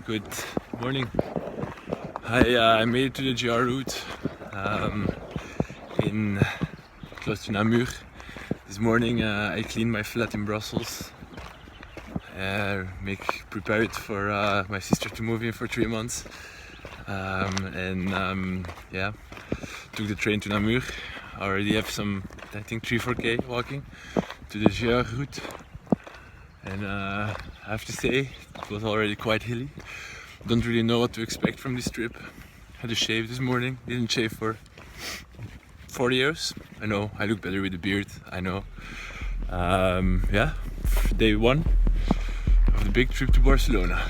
Good morning. I made it to the GR route in close to Namur. This morning I cleaned my flat in Brussels. Prepare it for my sister to move in for 3 months. Took the train to Namur. I already have some, I think 3-4k walking to the GR route. And I have to say, it was already quite hilly. Don't really know what to expect from this trip. Had a shave this morning, didn't shave for 4 years. I know, I look better with a beard, I know. Day 1 of the big trip to Barcelona.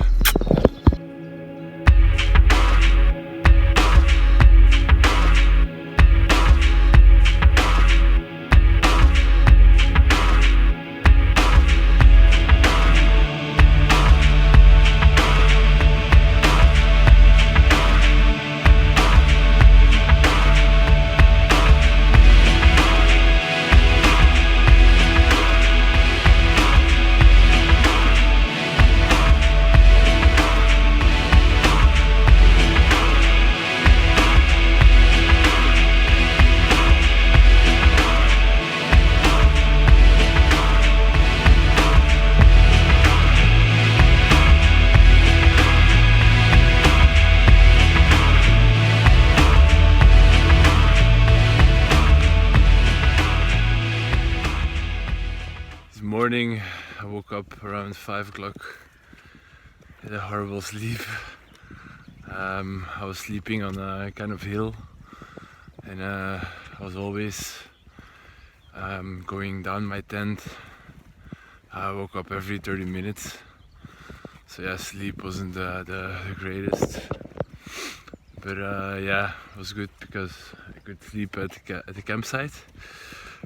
Morning, I woke up around 5 o'clock. Had a horrible sleep. I was sleeping on a kind of hill, and I was always going down my tent. I woke up every 30 minutes, so yeah, sleep wasn't the greatest. But it was good because I could sleep at the campsite,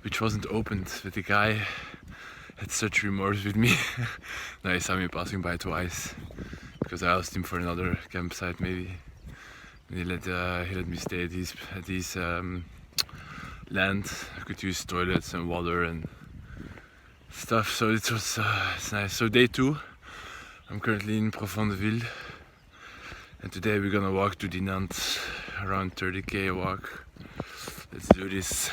which wasn't opened, but the guy had such remorse with me. Now he saw me passing by twice because I asked him for another campsite maybe. And he let me stay at his land. I could use toilets and water and stuff, so it was it's nice. So day 2, I'm currently in Profondeville, and today we're gonna walk to Dinant, around 30k walk. Let's do this.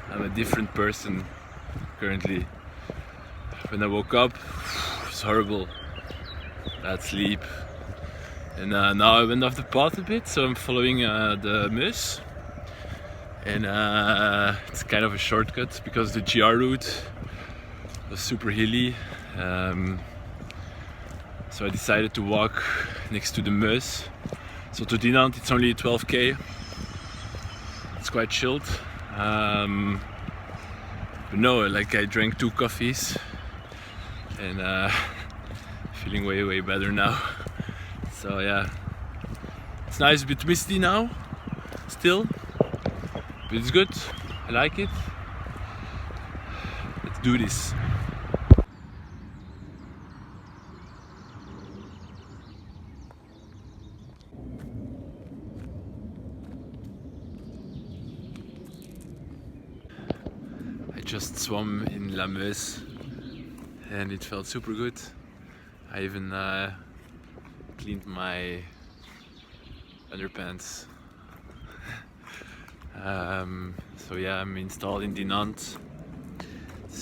I'm a different person currently. When I woke up, it was horrible. Bad sleep. And now I went off the path a bit, so I'm following the Meuse. And it's kind of a shortcut because the GR route was super hilly. So I decided to walk next to the Meuse. So to Dinant it's only 12k. It's quite chilled. But no, like I drank 2 coffees and feeling way better now. So yeah, it's nice, a bit misty now still, but it's good. I like it. Let's do this. Just swam in La Meuse and it felt super good. I even cleaned my underpants. So yeah, I'm installed in Dinant.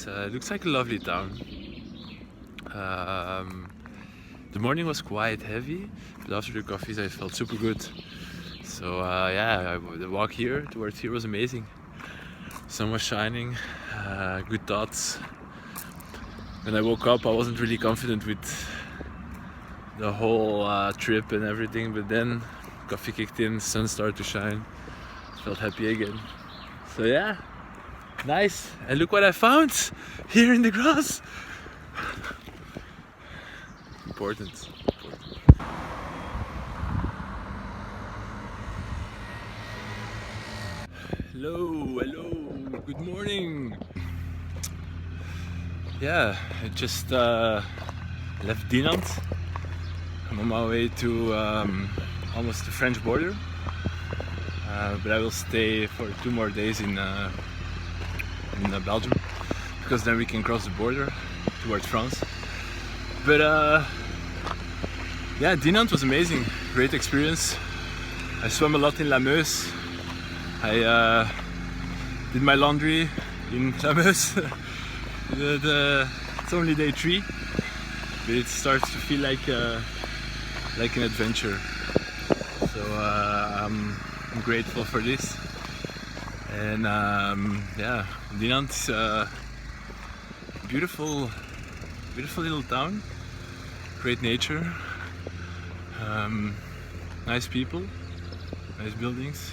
It looks like a lovely town. The morning was quite heavy, but after the coffees I felt super good. So the walk towards here was amazing. Sun was shining, good thoughts. When I woke up I wasn't really confident with the whole trip and everything, but then coffee kicked in, sun started to shine, felt happy again. So yeah, nice. And look what I found here in the grass. Important. Hello, good morning. Yeah, I just left Dinant. I'm on my way to almost the French border. but I will stay for 2 more days in Belgium, because then we can cross the border towards France. But yeah, Dinant was amazing, great experience. I swam a lot in La Meuse. I did my laundry in La Meuse. It's only day 3, but it starts to feel like an adventure. So I'm grateful for this. And yeah, Dinant is a beautiful little town, great nature, nice people, nice buildings.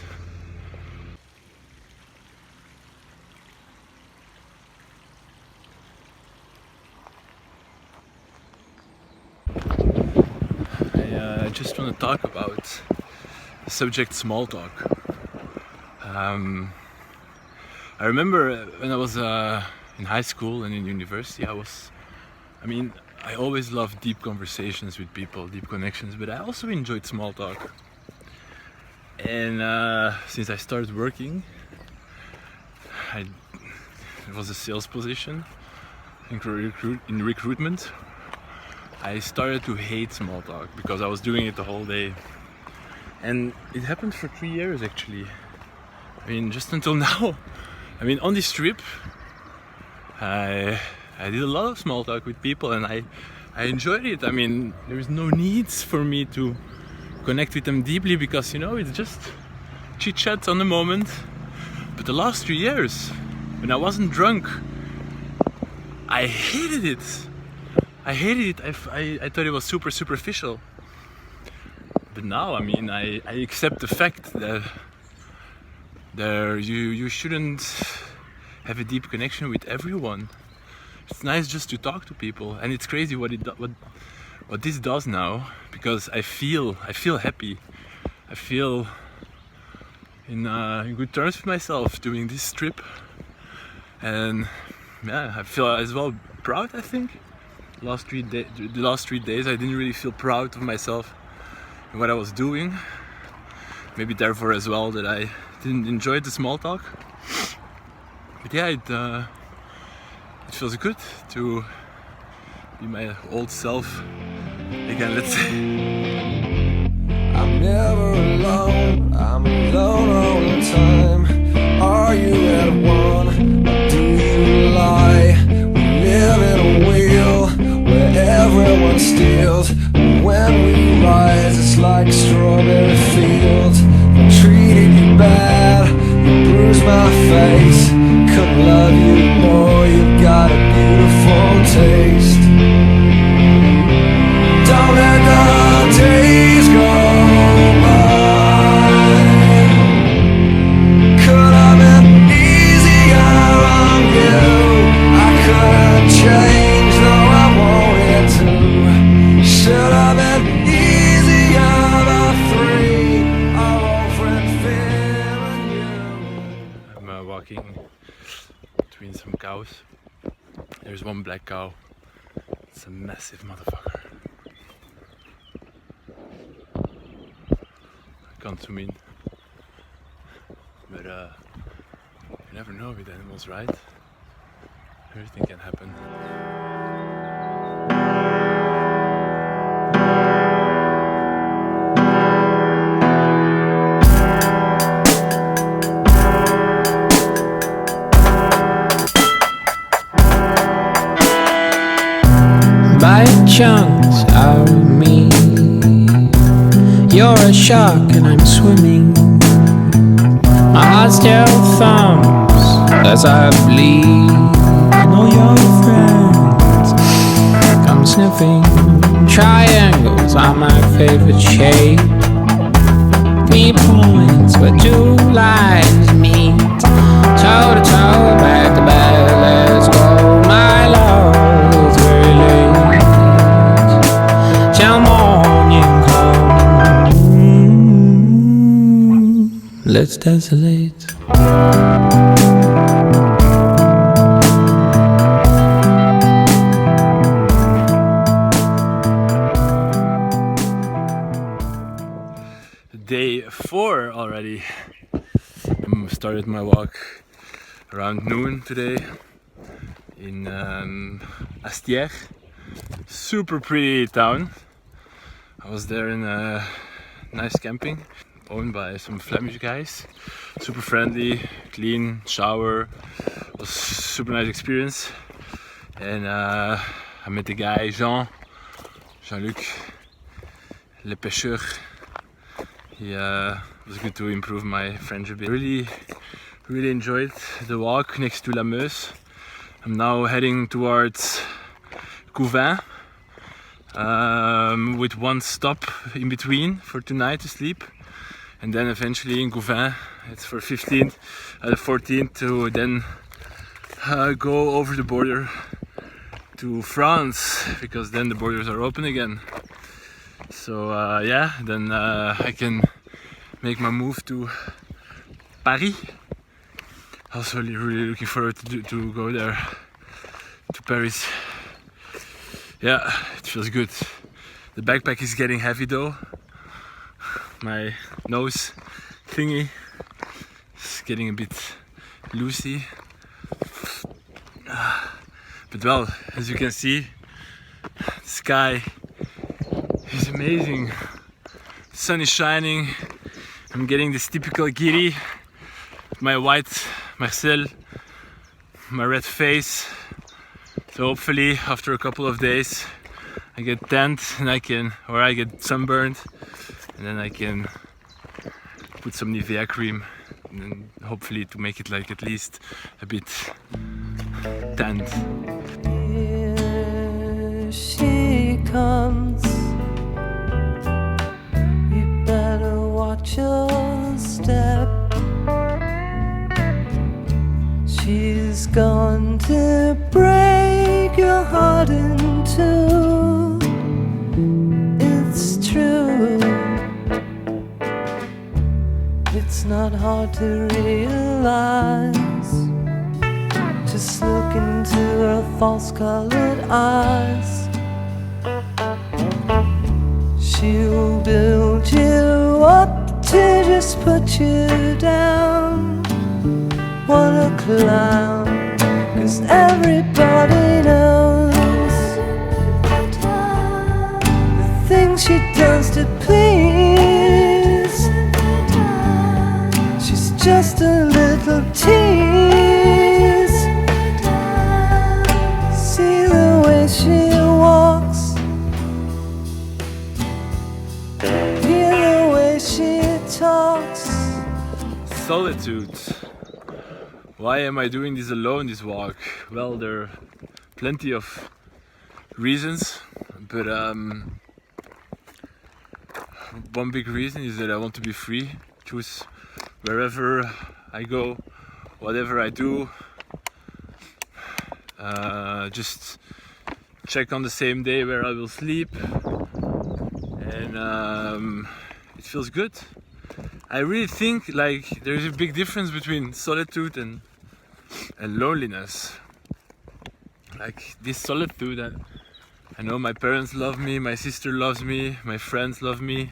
I just want to talk about the subject small talk. I remember when I was in high school and in university, I always loved deep conversations with people, deep connections, but I also enjoyed small talk. And since I started working, it was a sales position in recruitment. I started to hate small talk because I was doing it the whole day. And it happened for 3 years actually. Just until now. On this trip, I did a lot of small talk with people and I enjoyed it. There is no need for me to connect with them deeply because, it's just chit chat on the moment. But the last 3 years, when I wasn't drunk, I hated it. I thought it was super superficial. But now, I accept the fact that you shouldn't have a deep connection with everyone. It's nice just to talk to people, and it's crazy what this does now, because I feel happy. I feel in good terms with myself doing this trip, and yeah, I feel as well proud. I think the last 3 days I didn't really feel proud of myself and what I was doing. Maybe therefore as well that I didn't enjoy the small talk. But yeah, it feels good to be my old self again, let's say. I'm never alone, I'm alone all the time. Are you at one, or do you lie? We live in a wheel where everyone steals. When we rise, it's like strawberry fields. I treated you bad, you bruised my face. Couldn't love you more, you've got a beautiful taste. Don't let the days go by. Could have been easier on you. I couldn't change though I wanted to. Should have been easier the 3, our old friend Femme and you. I'm walking between some cows. There's one black cow. It's a massive motherfucker. I can't zoom in, but you never know with animals, right? Everything can happen. Bite chunks out of me. You're a shark and I'm swimming. My heart still thumps as I bleed. And all your friends come sniffing. Triangles are my favorite shape. 3 points where 2 lines meet. Toe to toe, back to back, let's go. My love is very late till morning comes. Let's tessellate. Day 4 already. started my walk around noon today in Hastiere. Super pretty town. I was there in a nice camping owned by some Flemish guys. Super friendly, clean, shower. It was super nice experience. And I met the guy Jean-Luc, le pêcheur. He was good to improve my French a bit. Really enjoyed the walk next to La Meuse. I'm now heading towards Couvin with one stop in between for tonight to sleep, and then eventually in Couvin it's for 14th to then go over the border to France, because then the borders are open again. So yeah, then I can make my move to Paris. Also really looking forward to go there, to Paris. Yeah, it feels good. The backpack is getting heavy though. My nose thingy is getting a bit loosey. But well, as you can see, the sky is amazing. The sun is shining. I'm getting this typical giri. My white Marcel, my red face. So hopefully after a couple of days I get tanned and I get sunburned, and then I can put some Nivea cream and then hopefully to make it like at least a bit tanned. Here she comes. You better watch your step. She's gone to break your heart in two. It's true. It's not hard to realize. Just look into her false-colored eyes. She'll build you up to just put you down. What a clown, 'cause everybody knows the things she does to please. She's just a little tease. See the way she walks, hear the way she talks. Solitude. Why am I doing this alone, this walk? Well, there are plenty of reasons, but one big reason is that I want to be free, choose wherever I go, whatever I do, just check on the same day where I will sleep, and it feels good. I really think like there's a big difference between solitude and loneliness. Like this solitude, I know my parents love me, my sister loves me, my friends love me,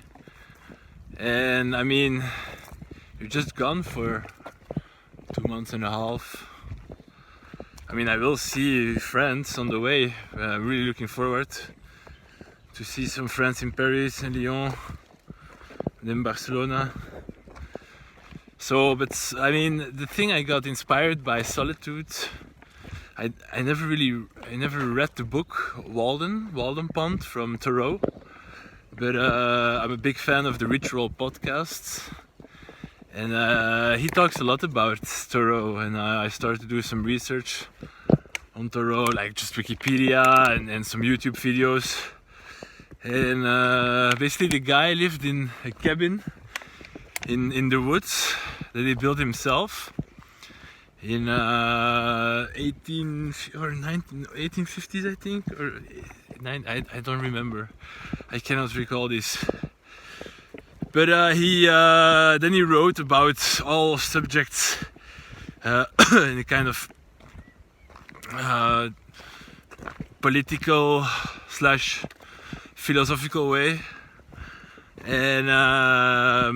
and I mean, you're just gone for 2 months and a half. I mean, I will see friends on the way. I'm really looking forward to see some friends in Paris and Lyon, and then Barcelona. So, but I mean, the thing I got inspired by solitude, I never read the book Walden Pond from Thoreau, but I'm a big fan of the Ritual podcasts, and he talks a lot about Thoreau, and I started to do some research on Thoreau, like just Wikipedia and some YouTube videos, and basically the guy lived in a cabin in the woods that he built himself in 1850s, I think, or I don't remember. I cannot recall this. But then he wrote about all subjects in a kind of political / philosophical way. And I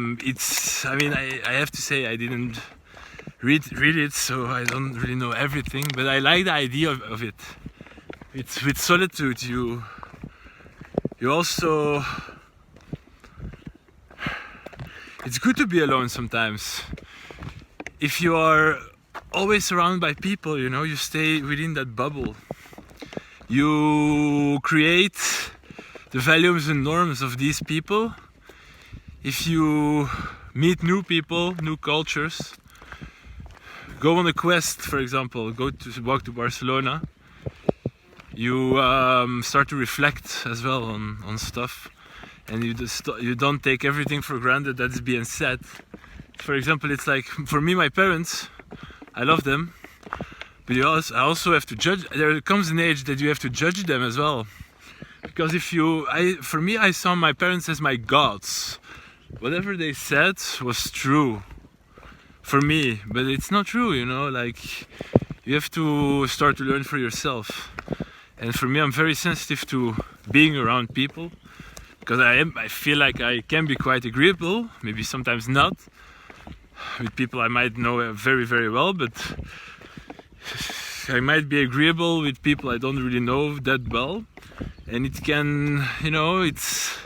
have to say I didn't read it, so I don't really know everything, but I like the idea of it. It's with solitude you also, it's good to be alone sometimes. If you are always surrounded by people, you know, you stay within that bubble. You create the values and norms of these people. If you meet new people, new cultures, go on a quest, for example, walk to Barcelona, you start to reflect as well on stuff, and you don't take everything for granted that's being said. For example, it's like, for me, my parents, I love them, but I also have to judge. There comes an age that you have to judge them as well, because for me, I saw my parents as my gods. Whatever they said was true for me, but it's not true, you know. Like, you have to start to learn for yourself. And for me, I'm very sensitive to being around people, because I feel like I can be quite agreeable, maybe sometimes not, with people I might know very, very well, but I might be agreeable with people I don't really know that well. And it can, you know, it's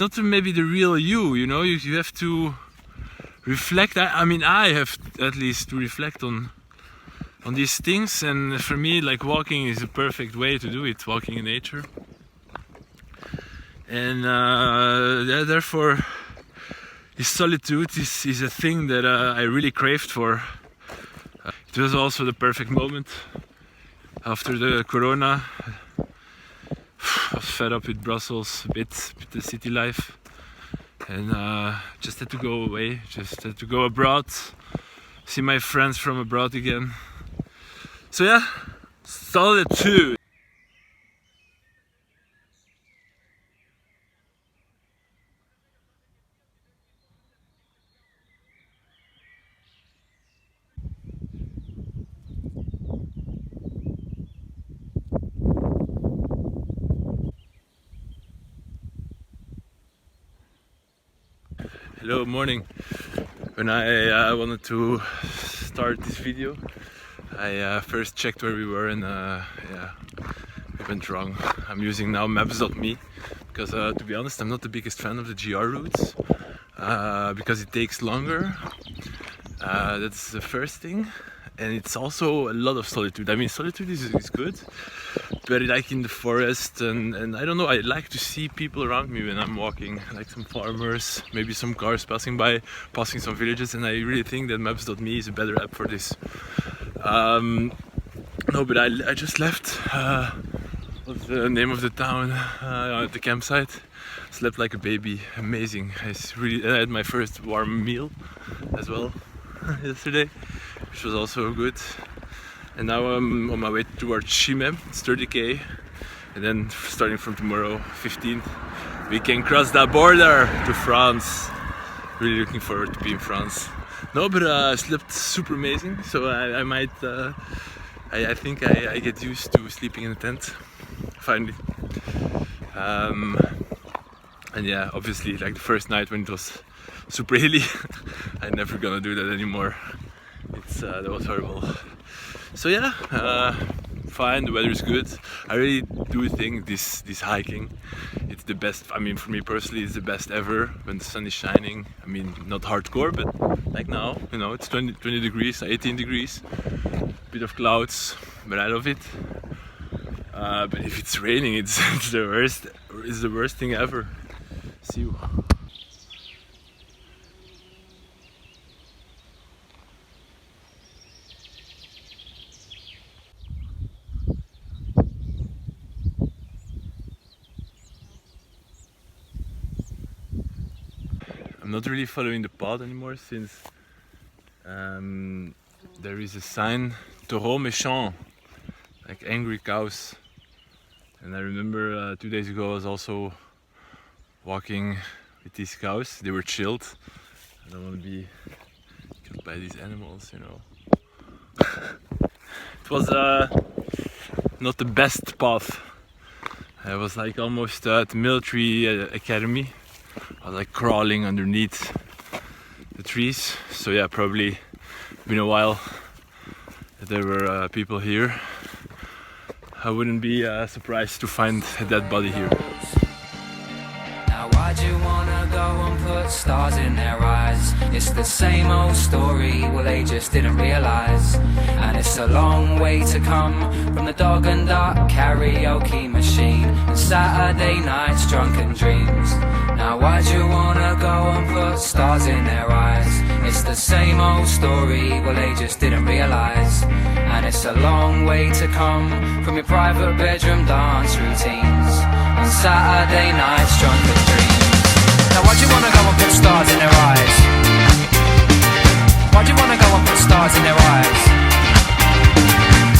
not maybe the real you know, you have to reflect. I mean, I have at least to reflect on these things, and for me, like, walking is a perfect way to do it, walking in nature. And therefore, this solitude is a thing that I really craved for. It was also the perfect moment after the corona. I was fed up with Brussels a bit, with the city life, and just had to go away, just had to go abroad, see my friends from abroad again. So yeah, solitude. Hello, morning. When I wanted to start this video, I first checked where we were, and yeah, we went wrong. I'm using now maps.me because to be honest, I'm not the biggest fan of the GR routes because it takes longer. That's the first thing, and it's also a lot of solitude. I mean, solitude is good, but like in the forest, and I don't know, I like to see people around me when I'm walking, like some farmers, maybe some cars passing by, passing some villages, and I really think that maps.me is a better app for this. No, but I just left. What's the name of the town? At the campsite. Slept like a baby. Amazing. I had my first warm meal as well yesterday, which was also good. And now I'm on my way towards Chimay. It's 30k, and then starting from tomorrow, 15th, we can cross that border to France. Really looking forward to be in France. No, but I slept super amazing, so I might, I think I get used to sleeping in a tent, finally. And yeah, obviously, like the first night when it was super hilly, I'm never gonna do that anymore. That was horrible. So yeah, fine, the weather is good. I really do think this hiking, it's the best. I mean, for me personally, it's the best ever when the sun is shining. I mean, not hardcore, but like now, you know, it's 20 degrees, 18 degrees, bit of clouds, but I love it. But if it's raining, it's the worst. It's the worst thing ever. See you. I'm not really following the path anymore since there is a sign, taureau méchant, like angry cows. And I remember 2 days ago I was also walking with these cows. They were chilled. I don't want to be killed by these animals, you know. It was not the best path. I was like almost at the military academy. I was like crawling underneath the trees. So yeah, probably been a while that there were people here. I wouldn't be surprised to find a dead body here. Now why'd you wanna go and put stars in their eyes? It's the same old story, well they just didn't realise. And it's a long way to come from the dog and duck karaoke machine and Saturday nights drunken dreams. Now why'd you wanna go and put stars in their eyes? It's the same old story, well they just didn't realise. And it's a long way to come from your private bedroom dance routines on Saturday nights drunken dreams. Now why'd you wanna go and put stars in their eyes? Why'd you wanna go and put stars in their eyes?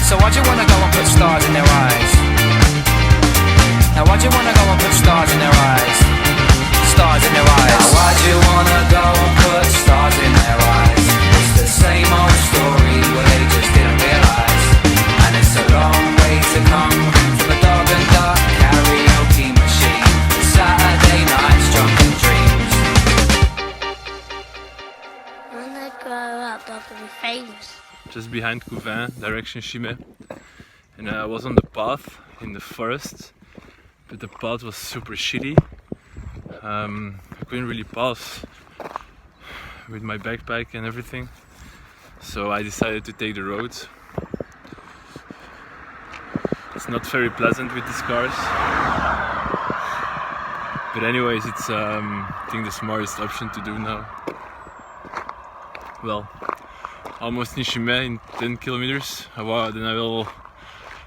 So why'd you wanna go and put stars in their eyes? Now why'd you wanna go and put stars in their eyes? Stars in their eyes. Now why'd you wanna go and put stars in their eyes? It's the same old story, well they just didn't realise. And it's a long way to come from a dog and duck karaoke machine, Saturday nights drunken dreams. When I grow up, I can be famous. Just behind Couvin, direction Chimay. And I was on the path in the forest, but the path was super shitty. I couldn't really pass with my backpack and everything, so I decided to take the road. It's not very pleasant with these cars, but anyways, it's I think the smartest option to do now. Well, almost in Chimay in 10 kilometers. Then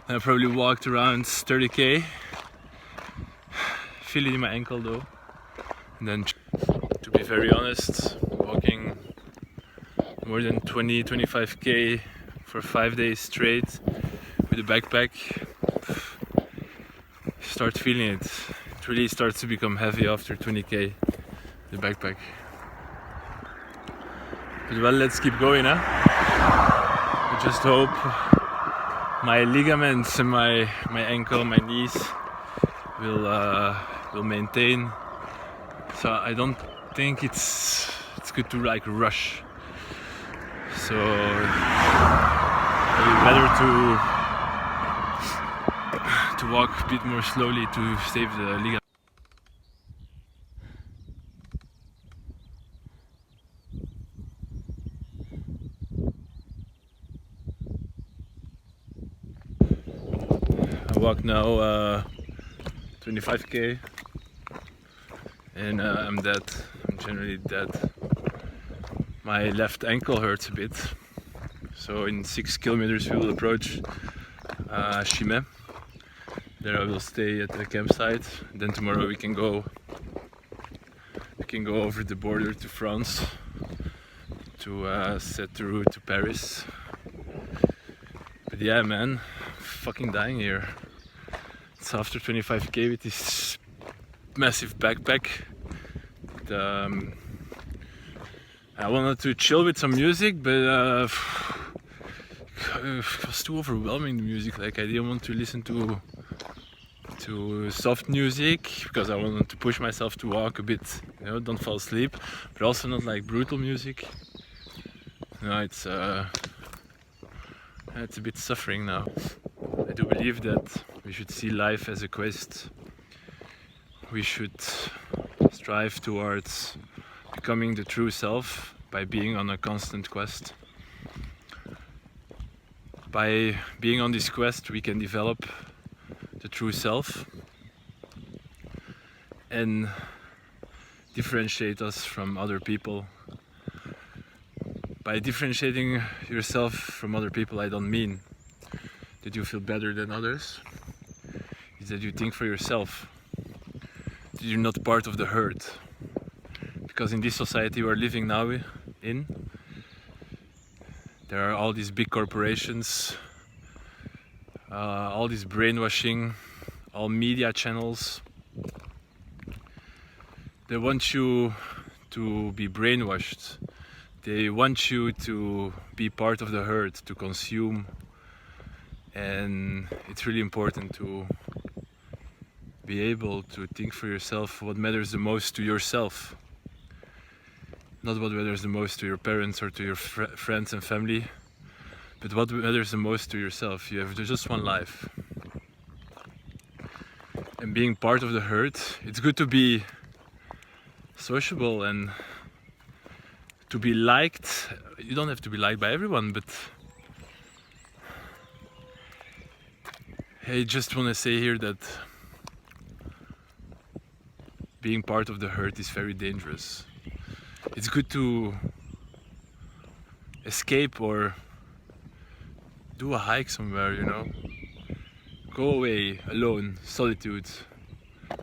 I probably walked around 30k. Feel it in my ankle though. And then, to be very honest, walking more than 20-25k for 5 days straight with a backpack, start feeling it. It really starts to become heavy after 20k, the backpack. But well, let's keep going, huh? I just hope my ligaments and my ankle, my knees will maintain. So I don't think it's good to like rush. So maybe better to walk a bit more slowly to save the ligament. I walk now 25k. And I'm dead. I'm generally dead. My left ankle hurts a bit. So in 6 kilometers we will approach Chimay. There I will stay at the campsite. Then tomorrow we can go over the border to France to set the route to Paris. But yeah, man, fucking dying here. It's after 25k with this massive backpack. I wanted to chill with some music, but it was too overwhelming, the music. Like I didn't want to listen to soft music because I wanted to push myself to walk a bit, you know, don't fall asleep, but also not like brutal music. No, it's a bit suffering now. I do believe that we should see life as a quest. We should strive towards becoming the true self by being on a constant quest. By being on this quest, we can develop the true self and differentiate us from other people. By differentiating yourself from other people, I don't mean that you feel better than others. It's that you think for yourself. That you're not part of the herd. Because in this society we're living now in, there are all these big corporations, all this brainwashing, all media channels. They want you to be brainwashed. They want you to be part of the herd, to consume. And it's really important to be able to think for yourself what matters the most to yourself. Not what matters the most to your parents or to your friends and family, but what matters the most to yourself. You have just one life. And being part of the herd, it's good to be sociable and to be liked. You don't have to be liked by everyone, but I just want to say here that being part of the herd is very dangerous. It's good to escape or do a hike somewhere, you know. Go away, alone, solitude,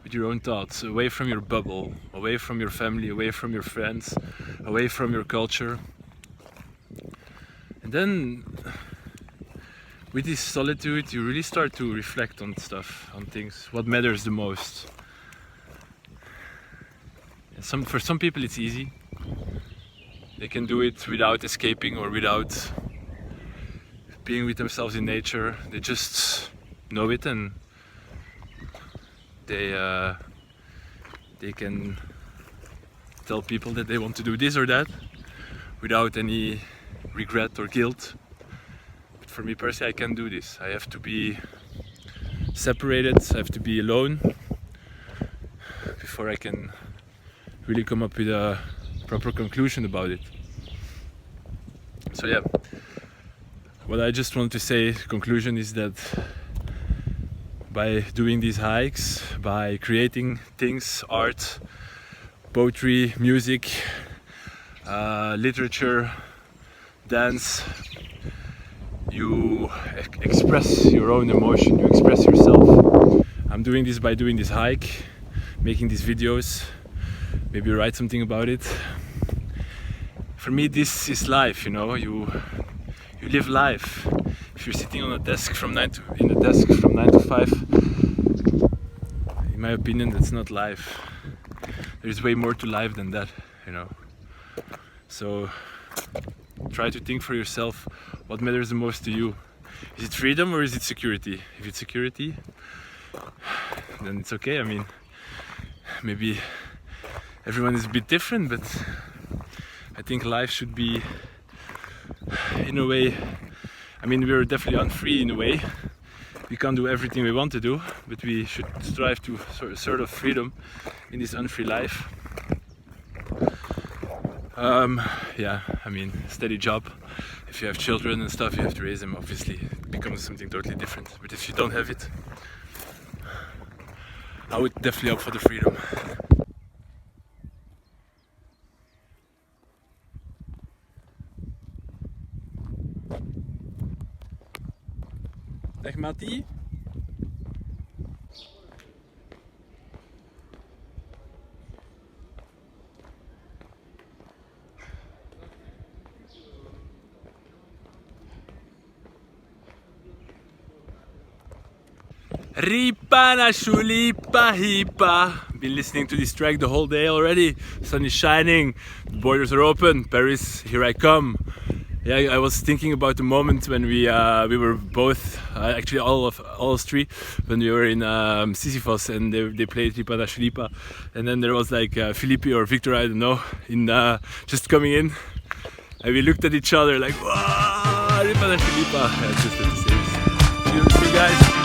with your own thoughts, away from your bubble, away from your family, away from your friends, away from your culture. And then, with this solitude, you really start to reflect on stuff, on things, what matters the most. And for some people it's easy. They can do it without escaping or without being with themselves in nature. They just know it and they can tell people that they want to do this or that without any regret or guilt. But for me personally, I can't do this. I have to be separated, I have to be alone before I can really come up with a proper conclusion about it. So yeah, what I just want to say, conclusion, is that by doing these hikes, by creating things, art, poetry, music, literature, dance, you express your own emotion, you express yourself. I'm doing this by doing this hike, making these videos, maybe write something about it. For me, this is life, you know. You live life. If you're sitting on a desk from 9 to 5, in my opinion, that's not life. There's way more to life than that, you know. So try to think for yourself what matters the most to you. Is it freedom or is it security? If it's security, then it's okay. I mean, maybe everyone is a bit different, but I think life should be, in a way, I mean, we're definitely unfree in a way. We can't do everything we want to do, but we should strive to sort of freedom in this unfree life. Yeah, I mean, steady job. If you have children and stuff, you have to raise them, obviously. It becomes something totally different. But if you don't have it, I would definitely opt for the freedom. Dag Mattie. Ripa na Xulipa Hipa. Been listening to this track the whole day already. Sun is shining, the borders are open. Paris, here I come. Yeah, I was thinking about the moment when we were both, actually all of us three, when we were in Sisyphos and they played Ripa na Xulipa, and then there was like Philippe or Victor, I don't know, in just coming in, and we looked at each other like, wow, Ripa na Xulipa. Yeah, just have to say this. See you guys.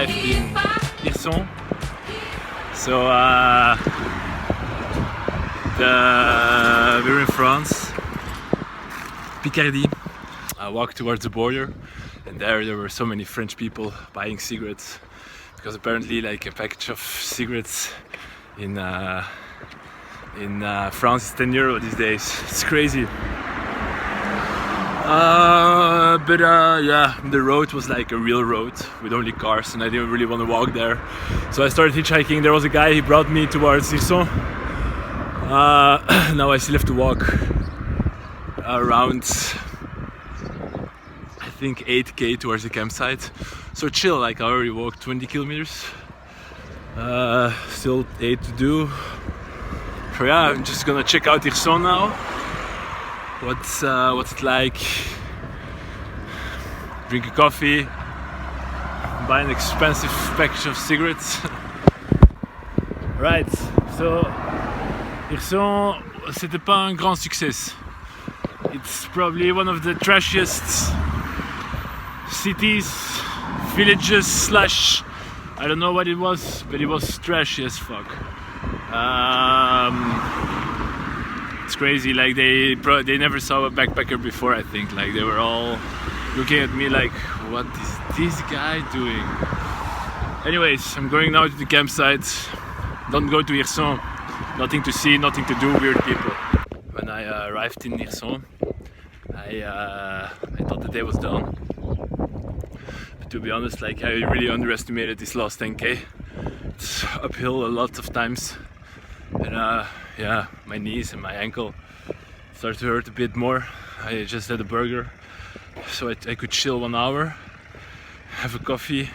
In Hirson. So we're in France, Picardie. I walked towards the border, and there were so many French people buying cigarettes, because apparently like a package of cigarettes in France it's 10 euro these days. It's crazy. But yeah, the road was like a real road with only cars, and I didn't really want to walk there. So I started hitchhiking. There was a guy, he brought me towards Hirson. Now I still have to walk around, I think 8k towards the campsite. So chill, like I already walked 20 kilometers. Still 8 to do. So yeah, I'm just gonna check out Hirson now. What's it like? Drink a coffee, buy an expensive package of cigarettes. Right, so Hirson, c'était pas un grand succès. It's probably one of the trashiest cities, villages slash, I don't know what it was, but it was trashy as fuck. It's crazy, like they never saw a backpacker before, I think. Like they were all looking at me like, what is this guy doing? Anyways, I'm going now to the campsite. Don't go to Hirson. Nothing to see, nothing to do, weird people. When I arrived in Hirson, I thought the day was done. But to be honest, like I really underestimated this last 10k. It's uphill a lot of times. And yeah, my knees and my ankle started to hurt a bit more. I just had a burger, so I could chill 1 hour, have a coffee.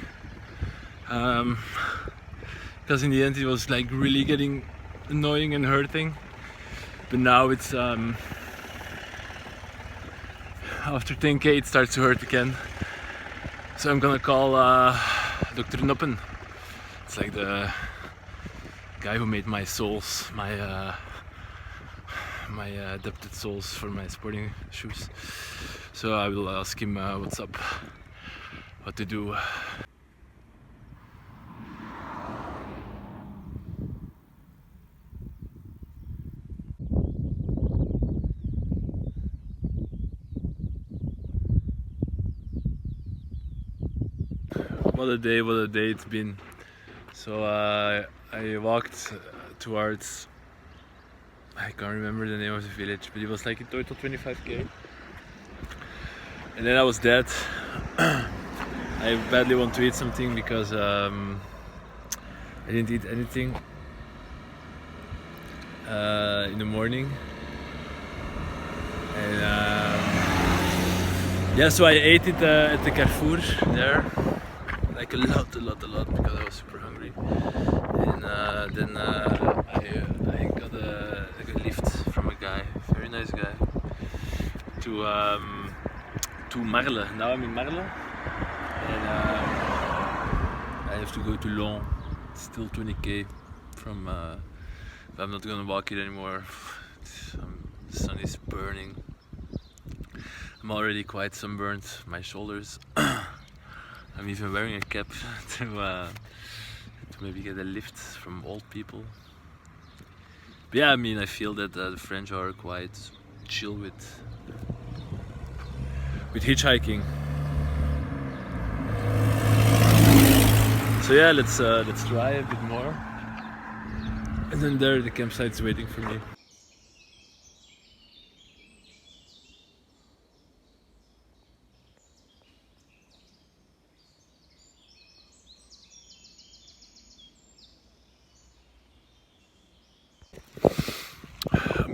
Because in the end it was like really getting annoying and hurting. But now it's after 10k it starts to hurt again. So I'm gonna call Dr. Noppen. It's like the guy who made my soles, my adapted soles for my sporting shoes. So I will ask him what's up, what to do. What a day it's been. So I walked towards, I can't remember the name of the village, but it was like in total 25k. And then I was dead. I badly want to eat something because I didn't eat anything in the morning. And yeah, so I ate it at the Carrefour there. Like a lot because I was super hungry. And then I got a lift from a guy, very nice guy, to Marle. Now I'm in Marle, and I have to go to Laon. It's still 20k from. But I'm not gonna walk it anymore. The sun is burning. I'm already quite sunburned. My shoulders. I'm even wearing a cap to maybe get a lift from old people. But yeah, I mean, I feel that the French are quite chill with hitchhiking. So yeah, let's try a bit more. And then there, the campsite's waiting for me.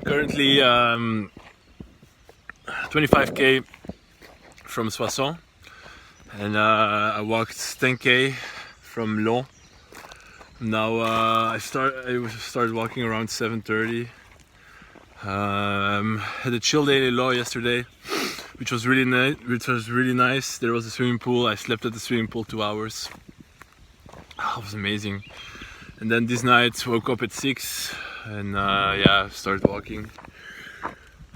Currently 25k from Soissons, and I walked 10k from Lyon. Now I started walking around 7:30. Had a chill day in Lyon yesterday, which was really nice. There was a swimming pool. I slept at the swimming pool 2 hours. It was amazing. And then this night woke up at 6. And yeah, started walking.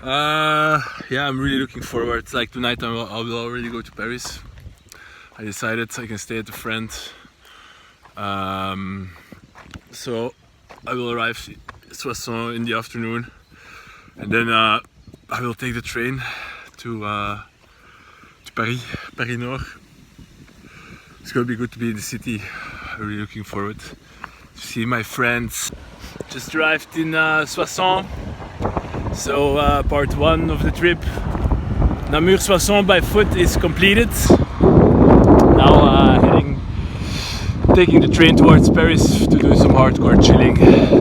Yeah, I'm really looking forward. It's like tonight I will already go to Paris. I decided I can stay at a friend. So I will arrive at Soissons in the afternoon, and then I will take the train to Paris Nord. It's gonna be good to be in the city. I'm really looking forward to see my friends. Just arrived in Soissons. So part 1 of the trip. Namur Soissons by foot is completed. Now taking the train towards Paris to do some hardcore chilling.